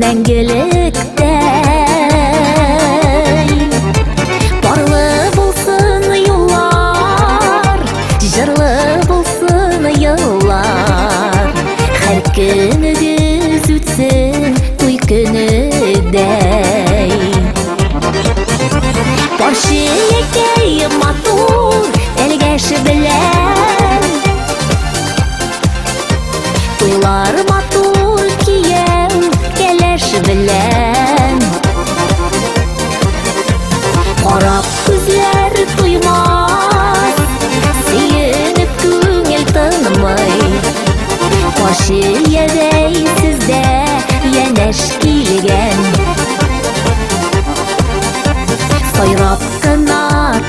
мәңгілікте. Барлы болсын юллар, жырлы болсын йыллар, һәр күнігіз үтсін туй күнідей. Баршы екей матур әлгәш белән, туйлар матур кияу кәләш белән. Карап күзләр туймас, сөенеп күңел тынмый. Каршы ядәй сездә янәш килгән, сайрап кына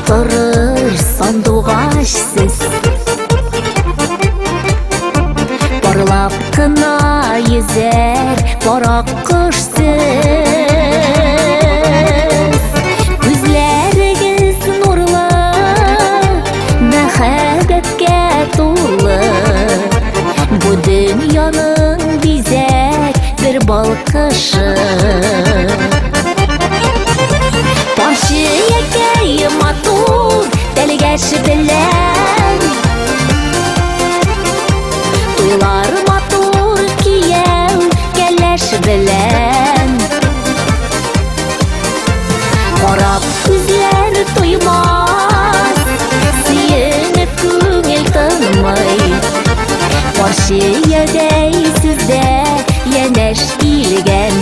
торыр сандугач сез, барлап кына йөзәр барак кош сез. Күзләрегез нурлы, мәхәббәткә тулы, бу дөньяның бизәк бер балкышы. Баршы екей матур тәлгәш белән, туйлар матур кияу кәләш белән. Карап күзләр туймас, сөенеп күңел тынмый. Баршы ядәй сездә янәш килгән,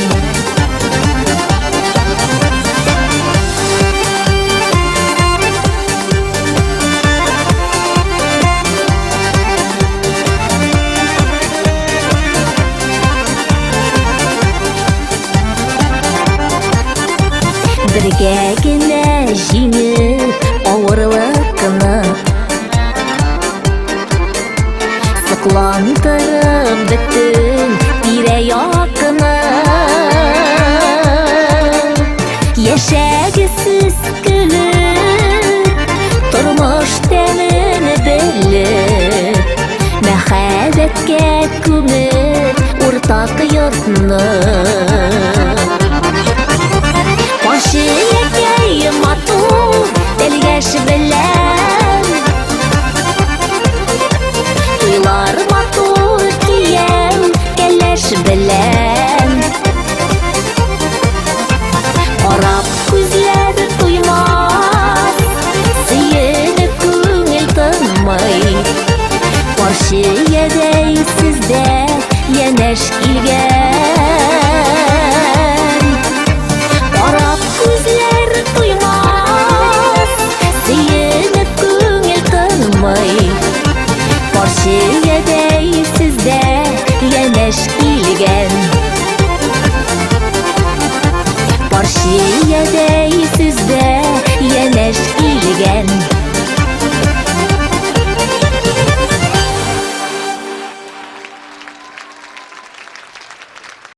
бергә генә җиңеп авырлыкны, сокландырып бөтен тирә-якны. Яшәгез сез көлеп, тормыш тәмен белеп, мәхәббәткә күмеп уртак йортны.